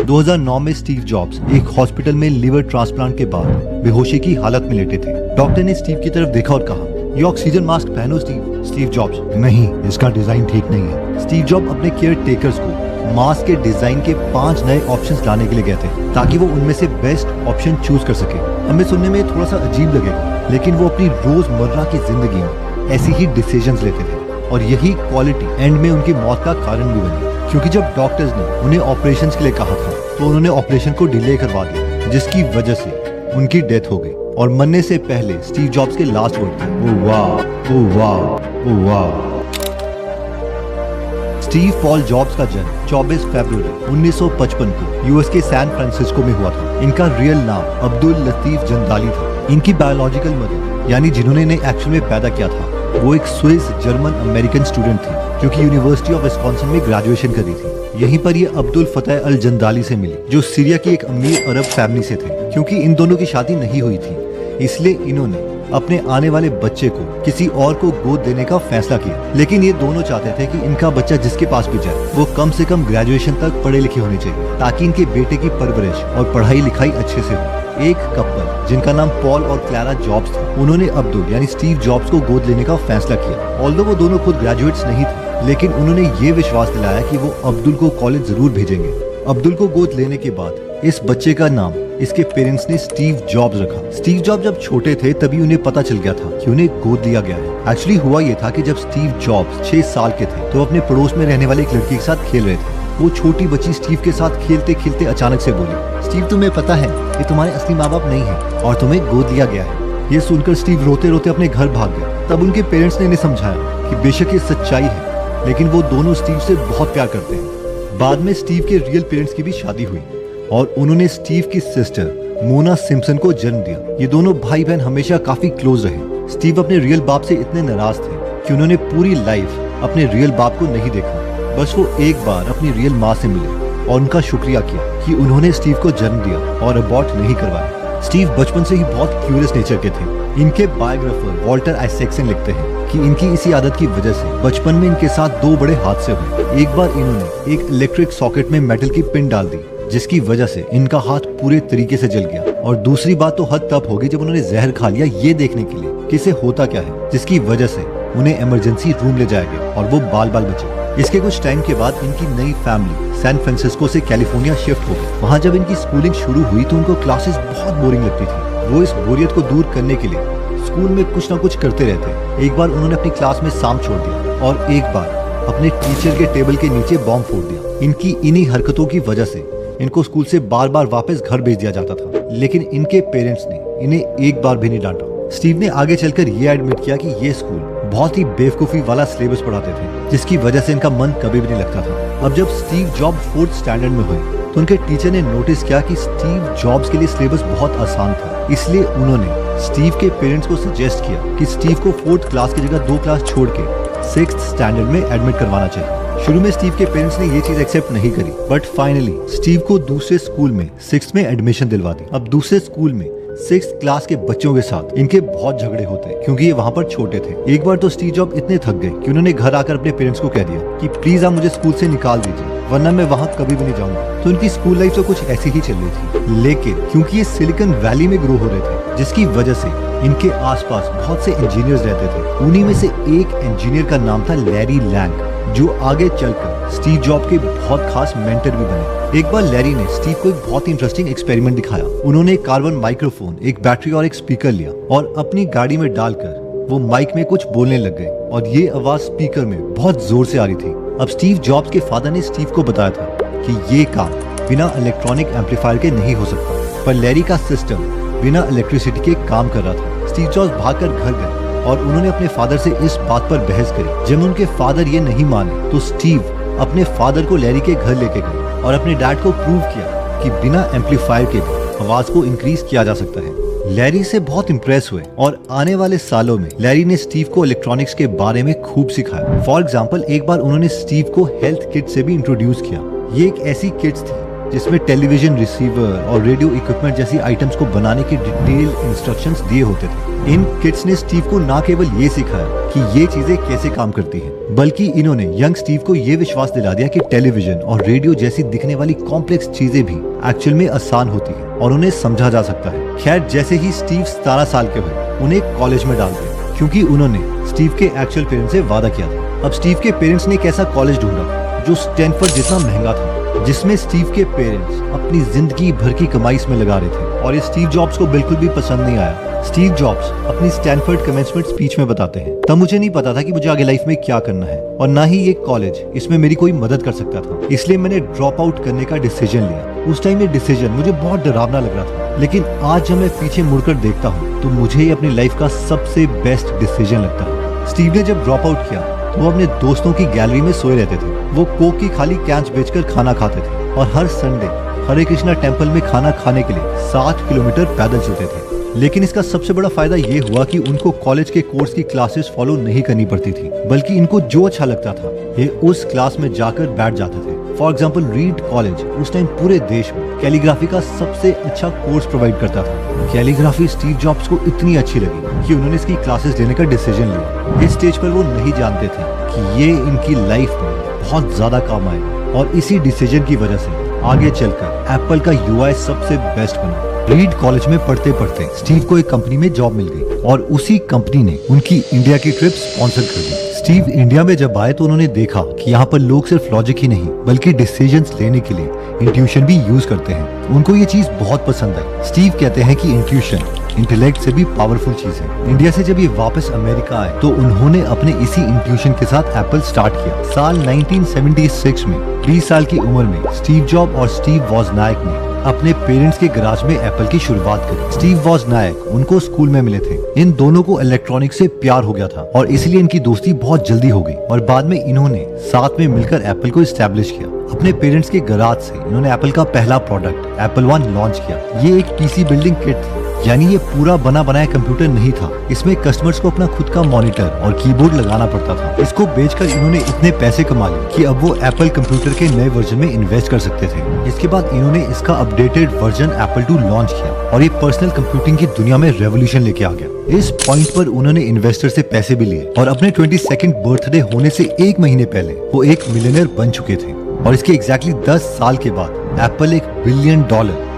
2009 में Steve jobs एक hospital में लिवर ट्रांसप्लांट के बाद बेहोशी की हालत में लेटे थे। डॉक्टर ने स्टीव की तरफ देखा और कहा, ये ऑक्सीजन मास्क पहनो स्टीव। स्टीव जॉब्स, नहीं, इसका डिजाइन ठीक नहीं है। स्टीव जॉब अपने केयर टेकर्स को मास्क के डिजाइन के 5 नए ऑप्शंस लाने के लिए गए थे ताकि वो उनमें से बेस्ट ऑप्शन चूज कर सके। हमें सुनने में थोड़ा सा अजीब लगेगा, लेकिन वो अपनी रोजमर्रा की जिंदगी में ऐसी ही डिसीजंस लेते थे और यही क्वालिटी एंड में उनकी मौत का कारण भी बनी। क्योंकि जब डॉक्टर्स ने उन्हें ऑपरेशंस के लिए कहा था तो उन्होंने ऑपरेशन को डिले करवा दिया, जिसकी वजह से उनकी डेथ हो गई। और मरने से पहले स्टीव जॉब्स के लास्ट वर्ड थे, ओह वाह, ओह वाह, ओह वाह। स्टीव पॉल जॉब्स का जन्म 24 फरवरी 1955 को यूएस के सैन फ्रांसिस्को में हुआ था। इनका रियल नाम अब्दुल लतीफ जंदाली था। इनकी बायोलॉजिकल मदर, यानी जिन्होंने इन्हें एक्चुअल में पैदा किया था, वो एक स्विस जर्मन अमेरिकन स्टूडेंट थी जो कि यूनिवर्सिटी ऑफ विस्कॉन्सिन में ग्रेजुएशन कर रही थी। यहीं पर ये अब्दुल फतेह अल जंदाली से मिली, जो सीरिया की एक अमीर अरब फैमिली से थे। क्योंकि इन दोनों की शादी नहीं हुई थी, इसलिए इन्होंने अपने आने वाले बच्चे को किसी और को गोद देने का फैसला किया। लेकिन ये दोनों चाहते थे कि इनका बच्चा जिसके पास भी जाए वो कम से कम ग्रेजुएशन तक पढ़े लिखे होने चाहिए, ताकि इनके बेटे की परवरिश और पढ़ाई लिखाई अच्छे से हो। एक कपल जिनका नाम पॉल और क्लारा जॉब्स था, उन्होंने अब्दुल यानी स्टीव जॉब्स को गोद लेने का फैसला किया। ऑल्दो वो दोनों खुद ग्रेजुएट्स नहीं थे, लेकिन उन्होंने ये विश्वास दिलाया कि वो अब्दुल को कॉलेज जरूर भेजेंगे। अब्दुल को गोद लेने के बाद इस बच्चे का नाम इसके पेरेंट्स ने स्टीव जॉब्स रखा। स्टीव जॉब जब छोटे थे तभी उन्हें पता चल गया था कि उन्हें गोद लिया गया है। एक्चुअली हुआ ये था कि जब स्टीव जॉब्स 6 साल के थे तो अपने पड़ोस में रहने वाले एक लड़की के साथ खेल रहे थे। वो छोटी बच्ची स्टीव के साथ खेलते खेलते अचानक से बोली, स्टीव, तुम्हें पता है ये तुम्हारे असली माँ बाप नहीं है और तुम्हें गोद लिया गया है। ये सुनकर स्टीव रोते रोते अपने घर भाग गया। तब उनके पेरेंट्स ने इन्हें समझाया कि बेशक ये सच्चाई है, लेकिन वो दोनों स्टीव से बहुत प्यार करते हैं। बाद में स्टीव के रियल पेरेंट्स की भी शादी हुई और उन्होंने स्टीव की सिस्टर मोना सिम्पसन को जन्म दिया। ये दोनों भाई बहन हमेशा काफी क्लोज रहे। स्टीव अपने रियल बाप से इतने नाराज थे कि उन्होंने पूरी लाइफ अपने रियल बाप को नहीं देखा। बस वो एक बार अपनी रियल माँ से मिले और उनका शुक्रिया किया कि उन्होंने स्टीव को जन्म दिया और अबॉर्ट नहीं करवाया। स्टीव बचपन से ही बहुत क्यूरियस नेचर के थे। इनके बायोग्राफर वॉल्टर आइजैक्सन लिखते हैं कि इनकी इसी आदत की वजह से बचपन में इनके साथ 2 बड़े हादसे हुए। एक बार इन्होंने एक इलेक्ट्रिक सॉकेट में मेटल की पिन डाल दी, जिसकी वजह से इनका हाथ पूरे तरीके से जल गया। और दूसरी बात तो हद तब होगी जब उन्होंने जहर खा लिया ये देखने के लिए कि इसे होता क्या है, जिसकी वजह से उन्हें इमरजेंसी रूम ले जाया गया और वो बाल बाल बचे। इसके कुछ टाइम के बाद इनकी नई फैमिली सैन फ्रांसिस्को से कैलिफोर्निया शिफ्ट हो गई। वहाँ जब इनकी स्कूलिंग शुरू हुई तो उनको क्लासेस बहुत बोरिंग लगती थी। वो इस बोरियत को दूर करने के लिए स्कूल में कुछ ना कुछ करते रहते। एक बार उन्होंने अपनी क्लास में सांप छोड़ दिया और एक बार अपने टीचर के टेबल के नीचे बॉम्ब फोड़ दिया। इनकी इन्हीं हरकतों की वजह से इनको स्कूल से बार बार वापस घर भेज दिया जाता था, लेकिन इनके पेरेंट्स ने इन्हें एक बार भी नहीं डांटा। स्टीव ने आगे चलकर ये एडमिट किया कि ये स्कूल बहुत ही बेवकूफी वाला सिलेबस पढ़ाते थे, जिसकी वजह से इनका मन कभी भी नहीं लगता था। अब जब स्टीव जॉब 4th स्टैंडर्ड में हुए तो उनके टीचर ने नोटिस किया कि स्टीव जॉब्स के लिए सिलेबस बहुत आसान था। इसलिए उन्होंने स्टीव के पेरेंट्स को सजेस्ट किया कि स्टीव को 4th क्लास की जगह 2 क्लास छोड़ के 6th स्टैंडर्ड में एडमिट करवाना चाहिए। शुरू में स्टीव के पेरेंट्स ने ये चीज एक्सेप्ट नहीं करी, बट फाइनली स्टीव को दूसरे स्कूल में 6th में एडमिशन दिलवा दी। अब दूसरे स्कूल में 6th क्लास के बच्चों के साथ इनके बहुत झगड़े होते हैं, क्योंकि ये वहाँ पर छोटे थे। एक बार तो स्टीव जॉब इतने थक गए कि उन्होंने घर आकर अपने पेरेंट्स को कह दिया कि प्लीज आप मुझे स्कूल से निकाल दीजिए, वरना मैं वहाँ कभी भी नहीं जाऊंगा। तो इनकी स्कूल लाइफ तो कुछ ऐसी ही चल रही थी, लेकिन क्योंकि ये सिलिकॉन वैली में ग्रो हो रहे थे, जिसकी वजह से इनके आसपास बहुत से इंजीनियर्स रहते थे। उन्हीं में से एक इंजीनियर का नाम था लैरी लैंग, जो आगे चलकर स्टीव जॉब के बहुत खास मेंटर भी बने। एक बार लैरी ने स्टीव को एक बहुत इंटरेस्टिंग एक्सपेरिमेंट दिखाया। उन्होंने एक कार्बन माइक्रोफोन, एक बैटरी और एक स्पीकर लिया और अपनी गाड़ी में डालकर वो माइक में कुछ बोलने लग गए और ये आवाज स्पीकर में बहुत जोर से आ रही थी। अब स्टीव जॉब्स के फादर ने स्टीव को बताया था कि ये काम बिना इलेक्ट्रॉनिक एम्पलीफायर के नहीं हो सकता, पर लैरी का सिस्टम बिना इलेक्ट्रिसिटी के काम कर रहा था। स्टीव जॉब्स भागकर घर गए और उन्होंने अपने फादर से इस बात पर बहस करी। जब उनके फादर ये नहीं माने तो स्टीव अपने फादर को लैरी के घर लेके गए और अपने डैड को प्रूव किया कि बिना एम्पलीफायर के भी आवाज को इंक्रीज किया जा सकता है। लैरी से बहुत इम्प्रेस हुए और आने वाले सालों में लैरी ने स्टीव को इलेक्ट्रॉनिक्स के बारे में खूब सिखाया। फॉर एग्जाम्पल, एक बार उन्होंने स्टीव को हेल्थ किट से भी इंट्रोड्यूस किया। ये एक ऐसी किट्स थी जिसमें टेलीविजन रिसीवर और रेडियो इक्विपमेंट जैसी आइटम्स को बनाने की डिटेल इंस्ट्रक्शंस दिए होते थे। इन किड्स ने स्टीव को न केवल ये सिखाया कि ये चीजें कैसे काम करती हैं, बल्कि इन्होंने यंग स्टीव को ये विश्वास दिला दिया कि टेलीविजन और रेडियो जैसी दिखने वाली कॉम्प्लेक्स चीजें भी एक्चुअल में आसान होती है और उन्हें समझा जा सकता है। खैर, जैसे ही स्टीव 17 साल के हुए, उन्हें कॉलेज में डाल दिया, क्योंकि उन्होंने स्टीव के एक्चुअल पेरेंट्स से वादा किया था। अब स्टीव के पेरेंट्स ने एक ऐसा कॉलेज ढूंढा जो स्टैनफोर्ड जितना महंगा था, जिसमें स्टीव के पेरेंट्स अपनी जिंदगी भर की कमाई इसमें लगा रहे थे, और ये स्टीव जॉब्स को बिल्कुल भी पसंद नहीं आया। स्टीव जॉब्स अपनी स्टैनफोर्ड कमेंसमेंट स्पीच में बताते हैं, तब मुझे नहीं पता था कि मुझे आगे लाइफ में क्या करना है, और ना ही ये कॉलेज इसमें मेरी कोई मदद कर सकता था, इसलिए मैंने ड्रॉप आउट करने का डिसीजन लिया। उस टाइम ये डिसीजन मुझे बहुत डरावना लग रहा था, लेकिन आज जब मैं पीछे मुड़कर देखता हूँ तो मुझे ये अपनी लाइफ का सबसे बेस्ट डिसीजन लगता है। स्टीव ने जब ड्रॉप आउट किया तो वो अपने दोस्तों की गैलरी में सोए रहते थे। वो कोक की खाली कैंच बेचकर खाना खाते थे और हर संडे हरे कृष्णा टेम्पल में खाना खाने के लिए 7 किलोमीटर पैदल चलते थे। लेकिन इसका सबसे बड़ा फायदा ये हुआ कि उनको कॉलेज के कोर्स की क्लासेस फॉलो नहीं करनी पड़ती थी, बल्कि इनको जो अच्छा लगता था ये उस क्लास में जाकर बैठ जाते थे। फॉर एग्जाम्पल, रीड कॉलेज उस टाइम पूरे देश में कैलीग्राफी का सबसे अच्छा कोर्स प्रोवाइड करता था। कैलीग्राफी स्टीव जॉब्स को इतनी अच्छी लगी कि उन्होंने इसकी क्लासेस लेने का डिसीजन लिया। इस स्टेज पर वो नहीं जानते थे कि ये इनकी लाइफ में बहुत ज्यादा काम आएगा, और इसी डिसीजन की वजह से आगे चलकर एप्पल का यूआई सबसे बेस्ट बना। रीड कॉलेज में पढ़ते पढ़ते स्टीव को एक कंपनी में जॉब मिल गई, और उसी कंपनी ने उनकी इंडिया की ट्रिप स्पॉन्सर कर दी। स्टीव इंडिया में जब आए तो उन्होंने देखा कि यहाँ पर लोग सिर्फ लॉजिक ही नहीं बल्कि डिसीजंस लेने के लिए इंट्यूशन भी यूज करते हैं। उनको ये चीज बहुत पसंद आई। स्टीव कहते हैं कि इंट्यूशन इंटेलेक्ट से भी पावरफुल चीज है। इंडिया से जब ये वापस अमेरिका आए तो उन्होंने अपने इसी इंट्यूशन के साथ एप्पल स्टार्ट किया। साल 1976 में 20 साल की उम्र में स्टीव जॉब और स्टीव वॉजनायक ने अपने पेरेंट्स के गराज में एप्पल की शुरुआत करी। स्टीव वॉजनायक उनको स्कूल में मिले थे। इन दोनों को इलेक्ट्रॉनिक्स से प्यार हो गया था और इसलिए इनकी दोस्ती बहुत जल्दी हो गई, और बाद में इन्होंने साथ में मिलकर एप्पल को एस्टेब्लिश किया। अपने पेरेंट्स के गराज से इन्होंने एप्पल का पहला प्रोडक्ट एप्पल वन लॉन्च किया। ये एक पीसी बिल्डिंग किट थी, यानी ये पूरा बना बनाया कंप्यूटर नहीं था। इसमें कस्टमर्स को अपना खुद का मॉनिटर और कीबोर्ड लगाना पड़ता था। इसको बेचकर इन्होंने इतने पैसे कमा लिए कि अब वो एप्पल कंप्यूटर के नए वर्जन में इन्वेस्ट कर सकते थे। इसके बाद इन्होंने इसका अपडेटेड वर्जन एप्पल 2 लॉन्च किया, और ये पर्सनल कंप्यूटिंग की दुनिया में रेवोल्यूशन लेके आ गया। इस पॉइंट पर उन्होंने इन्वेस्टर से पैसे भी लिए, और अपने 22nd बर्थडे होने से 1 महीने पहले वो एक मिलियनर बन चुके थे। और इसके एग्जैक्टली 10 साल के बाद एप्पल $1 बिलियन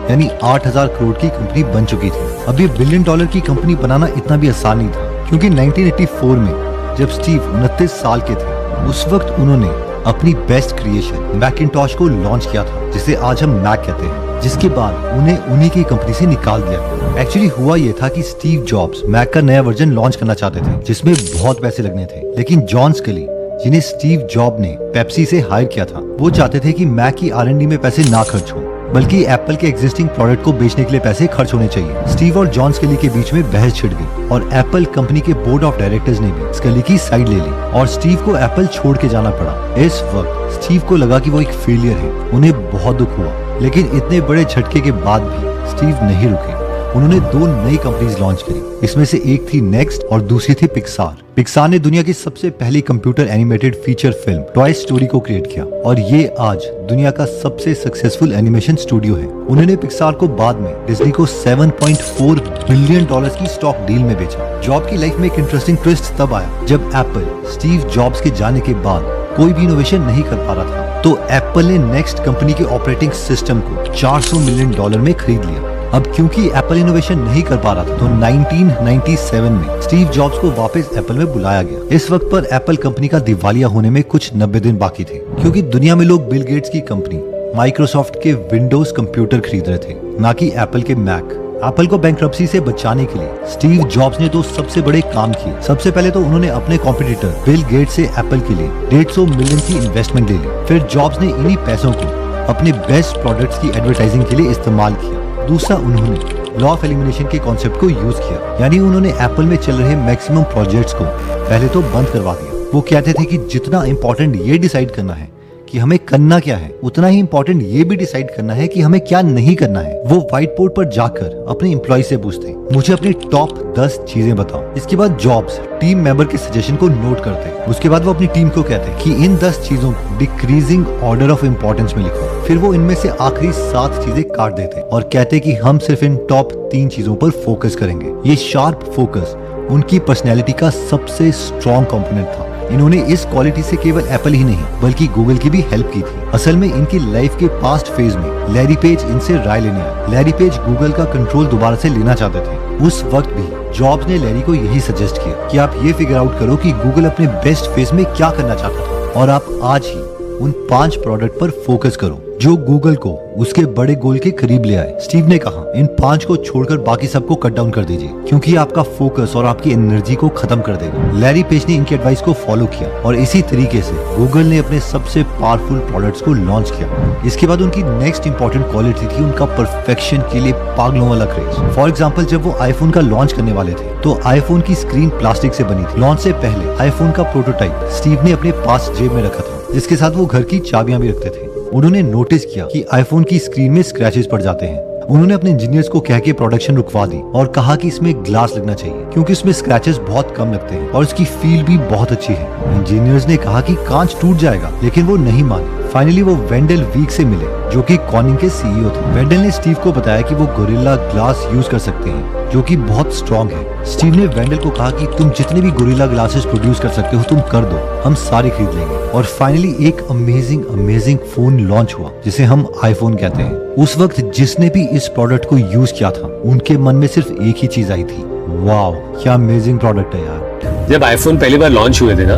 यानी 8,000 करोड़ की कंपनी बन चुकी थी। अब ये $1 बिलियन की कंपनी बनाना इतना भी आसान नहीं था, क्योंकि 1984 में जब स्टीव 29 साल के थे, उस वक्त उन्होंने अपनी बेस्ट क्रिएशन मैकिंटॉश को लॉन्च किया था, जिसे आज हम मैक कहते हैं, जिसके बाद उन्हें उन्हीं की कंपनी से निकाल दिया गया। एक्चुअली हुआ ये था कि स्टीव जॉब्स मैक का नया वर्जन लॉन्च करना चाहते थे, जिसमें बहुत पैसे लगने थे, लेकिन जॉन स्कली, जिन्हें स्टीव जॉब ने पेप्सी से हायर किया था, वो चाहते थे कि मैक की R&D में पैसे ना खर्च हो, बल्कि एप्पल के एग्जिस्टिंग प्रोडक्ट को बेचने के लिए पैसे खर्च होने चाहिए। स्टीव और जॉन स्कली के बीच में बहस छिड़ गई, और एप्पल कंपनी के बोर्ड ऑफ डायरेक्टर्स ने भी स्कली की साइड ले ली, और स्टीव को एप्पल छोड़ के जाना पड़ा। इस वक्त स्टीव को लगा कि वो एक फेलियर है। उन्हें बहुत दुख हुआ, लेकिन इतने बड़े झटके के बाद भी स्टीव नहीं रुके। उन्होंने 2 नई कंपनीज लॉन्च करी। इसमें से एक थी नेक्स्ट और दूसरी थी पिक्सार। पिक्सार ने दुनिया की सबसे पहली computer animated feature film toy story को क्रिएट किया, और ये आज दुनिया का सबसे सक्सेसफुल एनिमेशन स्टूडियो है। उन्होंने पिक्सार को बाद में डिज्नी को $7.4 बिलियन की स्टॉक डील में बेचा। जॉब की लाइफ में एक इंटरेस्टिंग ट्विस्ट तब आया जब एप्पल स्टीव जॉब्स के जाने के बाद कोई भी इनोवेशन नहीं कर पा रहा था, तो एप्पल ने नेक्स्ट कंपनी के ऑपरेटिंग सिस्टम को $400 मिलियन में खरीद लिया। अब क्योंकि एप्पल इनोवेशन नहीं कर पा रहा था, तो 1997 में स्टीव जॉब्स को वापस एप्पल में बुलाया गया। इस वक्त पर एप्पल कंपनी का दिवालिया होने में कुछ 90 दिन बाकी थे, क्योंकि दुनिया में लोग बिल गेट्स की कंपनी माइक्रोसॉफ्ट के विंडोज कंप्यूटर खरीद रहे थे, ना कि एप्पल के मैक। एप्पल को बैंकरप्सी से बचाने के लिए स्टीव जॉब्स ने 2 सबसे बड़े काम किए। सबसे पहले तो उन्होंने अपने कॉम्पिटिटर बिल गेट्स से एप्पल के लिए $150 मिलियन की इन्वेस्टमेंट ले ली। फिर जॉब्स ने इन्हीं पैसों को अपने बेस्ट प्रोडक्ट्स की एडवर्टाइजिंग के लिए इस्तेमाल किया। दूसरा, उन्होंने लॉ ऑफ एलिमिनेशन के कॉन्सेप्ट को यूज किया, यानी उन्होंने एप्पल में चल रहे मैक्सिमम प्रोजेक्ट्स को पहले तो बंद करवा दिया। वो कहते थे कि जितना इम्पोर्टेंट ये डिसाइड करना है कि हमें करना क्या है, उतना ही इम्पोर्टेंट ये भी डिसाइड करना है कि हमें क्या नहीं करना है। वो व्हाइट बोर्ड पर जाकर अपने एम्प्लॉय से पूछते, मुझे अपनी टॉप 10 चीजें बताओ। इसके बाद जॉब्स टीम मेंबर के सजेशन को नोट करते। उसके बाद वो अपनी टीम को कहते कि इन 10 चीजों को डिक्रीजिंग ऑर्डर ऑफ इम्पोर्टेंस में लिखो। फिर वो इनमें से आखिरी 7 चीजें काट देते और कहते कि हम सिर्फ इन टॉप 3 चीजों पर फोकस करेंगे। ये शार्प फोकस उनकी पर्सनैलिटी का सबसे स्ट्रॉन्ग कंपोनेंट था। इन्होंने इस क्वालिटी से केवल एप्पल ही नहीं बल्कि गूगल की भी हेल्प की थी। असल में इनकी लाइफ के पास्ट फेज में लैरी पेज इनसे राय लेने आए। लैरी पेज गूगल का कंट्रोल दोबारा से लेना चाहते थे। उस वक्त भी जॉब्स ने लैरी को यही सजेस्ट किया कि आप ये फिगर आउट करो कि गूगल अपने बेस्ट फेज में क्या करना चाहता था और आप आज ही उन 5 प्रोडक्ट पर फोकस करो जो गूगल को उसके बड़े गोल के करीब ले आए। स्टीव ने कहा, इन 5 को छोड़कर बाकी सबको कट डाउन कर दीजिए क्योंकि आपका फोकस और आपकी एनर्जी को खत्म कर देगा। लैरी पेज ने इनकी एडवाइस को फॉलो किया और इसी तरीके से गूगल ने अपने सबसे पावरफुल प्रोडक्ट्स को लॉन्च किया। इसके बाद उनकी नेक्स्ट इंपॉर्टेंट क्वालिटी थी उनका परफेक्शन के लिए पागलों वाला क्रेज। फॉर एग्जाम्पल, जब वो आईफोन का लॉन्च करने वाले थे तो आईफोन की स्क्रीन प्लास्टिक से बनी थी। लॉन्च से पहले आईफोन का प्रोटोटाइप स्टीव ने अपने पास जेब में रखा था, जिसके साथ वो घर की चाबियां भी रखते थे। उन्होंने नोटिस किया कि आईफोन की स्क्रीन में स्क्रैचेस पड़ जाते हैं। उन्होंने अपने इंजीनियर्स को कह के प्रोडक्शन रुकवा दी और कहा कि इसमें ग्लास लगना चाहिए क्योंकि इसमें स्क्रैचेस बहुत कम लगते हैं और इसकी फील भी बहुत अच्छी है। इंजीनियर्स ने कहा कि कांच टूट जाएगा, लेकिन वो नहीं माने। फाइनली वो वेंडल वीक से मिले जो कि कॉर्निंग के सीईओ थे। वेंडल ने स्टीव को बताया कि वो गोरिल्ला ग्लास यूज कर सकते हैं जो कि बहुत स्ट्रॉन्ग है। स्टीव ने वेंडल को कहा कि तुम जितने भी गोरिल्ला ग्लासेस प्रोड्यूस कर सकते हो तुम कर दो, हम सारे खरीद लेंगे। और फाइनली एक अमेजिंग फोन लॉन्च हुआ जिसे हम आईफोन कहते हैं। उस वक्त जिसने भी इस प्रोडक्ट को यूज किया था उनके मन में सिर्फ एक ही चीज आई थी, वाओ क्या अमेजिंग प्रोडक्ट है यार। जब आईफोन पहली बार लॉन्च हुए थे ना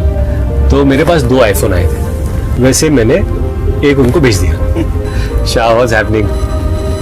तो मेरे पास 2 आईफोन आए थे, वैसे मैंने एक उनको भेज दिया। शाह वाज हैपनिंग,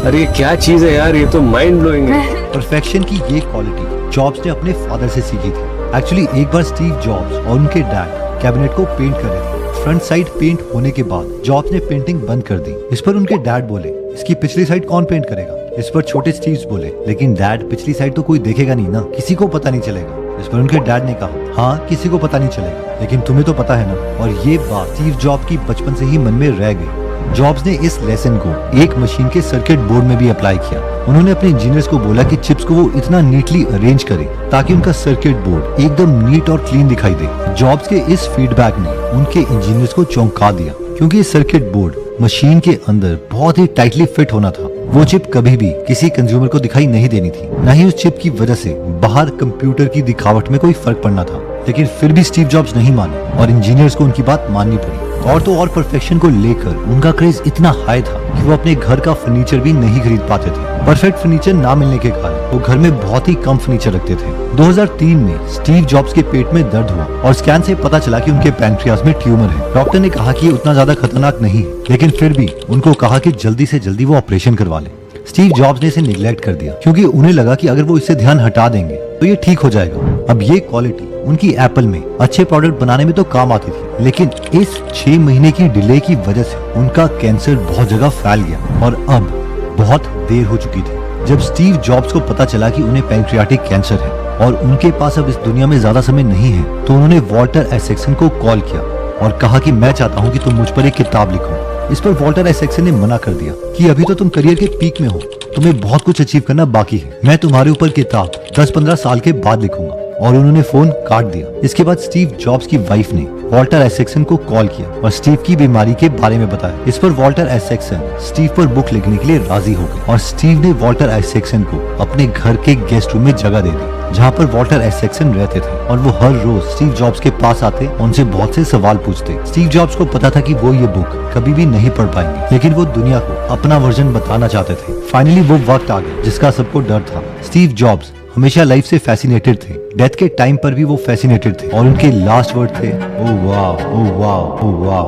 अरे क्या चीज है यार, ये तो माइंड ब्लोइंग है। परफेक्शन की ये क्वालिटी जॉब्स ने अपने फादर से सीखी थी। एक्चुअली एक बार स्टीव जॉब्स और उनके डैड कैबिनेट को पेंट कर रहे थे। फ्रंट साइड पेंट होने के बाद जॉब्स ने पेंटिंग बंद कर दी। इस पर उनके डैड बोले, इसकी पिछली साइड कौन पेंट करेगा? इस पर छोटे स्टीव्स बोले, लेकिन डैड पिछली साइड तो कोई देखेगा नहीं ना, किसी को पता नहीं चलेगा। इस पर उनके डैड ने कहा, हाँ किसी को पता नहीं चलेगा, लेकिन तुम्हें तो पता है ना। और ये बात स्टीव जॉब की बचपन से ही मन में रह गई। जॉब्स ने इस लेसन को एक मशीन के सर्किट बोर्ड में भी अप्लाई किया। उन्होंने अपने इंजीनियर्स को बोला कि चिप्स को वो इतना नीटली अरेंज करें ताकि उनका सर्किट बोर्ड एकदम नीट और क्लीन दिखाई दे। जॉब्स के इस फीडबैक ने उनके इंजीनियर्स को चौंका दिया क्योंकि सर्किट बोर्ड मशीन के अंदर बहुत ही टाइटली फिट होना था। वो चिप कभी भी किसी कंज्यूमर को दिखाई नहीं देनी थी, न ही उस चिप की वजह से बाहर कंप्यूटर की दिखावट में कोई फर्क पड़ना था। लेकिन फिर भी स्टीव जॉब्स नहीं माने और इंजीनियर्स को उनकी बात माननी पड़ी। और तो और परफेक्शन को लेकर उनका क्रेज इतना हाई था कि वो अपने घर का फर्नीचर भी नहीं खरीद पाते थे। परफेक्ट फर्नीचर ना मिलने के कारण वो घर में बहुत ही कम फर्नीचर रखते थे। 2003 में स्टीव जॉब्स के पेट में दर्द हुआ और स्कैन से पता चला कि उनके पैनक्रियाज में ट्यूमर है। डॉक्टर ने कहा कि ये उतना ज्यादा खतरनाक नहीं है, लेकिन फिर भी उनको कहा कि जल्दी से जल्दी वो ऑपरेशन करवा ले। स्टीव जॉब्स ने इसे निगलेक्ट कर दिया क्योंकि उन्हें लगा कि अगर वो इससे ध्यान हटा देंगे तो ये ठीक हो जाएगा। अब ये क्वालिटी उनकी एप्पल में अच्छे प्रोडक्ट बनाने में तो काम आती थी, लेकिन इस 6 महीने की डिले की वजह से उनका कैंसर बहुत जगह फैल गया और अब बहुत देर हो चुकी थी। जब स्टीव जॉब्स को पता चला कि उन्हें पैंक्रियाटिक कैंसर है और उनके पास अब इस दुनिया में ज्यादा समय नहीं है, तो उन्होंने वॉल्टर एसेक्सन को कॉल किया और कहा कि मैं चाहता हूँ कि तुम मुझ पर एक किताब लिखो। इस पर वॉल्टर एसेक्सन ने मना कर दिया कि अभी तो तुम करियर के पीक में हो, तुम्हें बहुत कुछ अचीव करना बाकी है, मैं तुम्हारे ऊपर किताब 10-15 साल के बाद लिखूंगा। और उन्होंने फोन काट दिया। इसके बाद स्टीव जॉब्स की वाइफ ने वॉल्टर एसेक्सन को कॉल किया और स्टीव की बीमारी के बारे में बताया। इस पर वॉल्टर एसेक्सन स्टीव पर बुक लिखने के लिए राजी हो गए और स्टीव ने वॉल्टर एसेक्सन को अपने घर के गेस्ट रूम में जगह दे दी, जहाँ पर वॉल्टर एसेक्सन रहते थे। और वो हर रोज स्टीव जॉब्स के पास आते, उनसे बहुत से सवाल पूछते। स्टीव जॉब्स को पता था कि वो ये बुक कभी भी नहीं पढ़ पाएंगे, लेकिन वो दुनिया को अपना वर्जन बताना चाहते थे। फाइनली वो वक्त आ गया जिसका सबको डर था। स्टीव जॉब्स हमेशा लाइफ से फैसिनेटेड थे, डेथ के टाइम पर भी वो फैसिनेटेड थे और उनके लास्ट वर्ड थे, ओह वाह, ओह वाह, ओह वाह।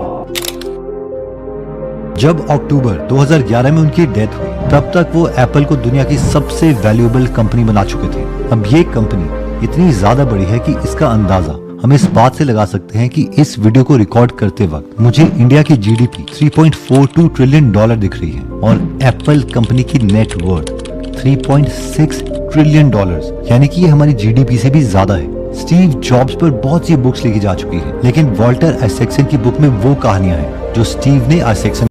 जब अक्टूबर 2011 में उनकी डेथ हुई, तब तक वो एप्पल को दुनिया की सबसे वैल्यूएबल कंपनी बना चुके थे। अब ये कंपनी इतनी ज्यादा बड़ी है कि इसका अंदाजा हम इस बात से लगा सकते हैं कि इस वीडियो को रिकॉर्ड करते वक्त मुझे इंडिया की जीडीपी 3.42 ट्रिलियन डॉलर दिख रही है और एप्पल कंपनी की नेट वर्थ 3.6 ट्रिलियन डॉलर्स, यानी कि ये हमारी जीडीपी से भी ज्यादा है। स्टीव जॉब्स पर बहुत सी बुक्स लिखी जा चुकी है, लेकिन वॉल्टर आइजैक्सन की बुक में वो कहानियां हैं जो स्टीव ने आइजैक्सन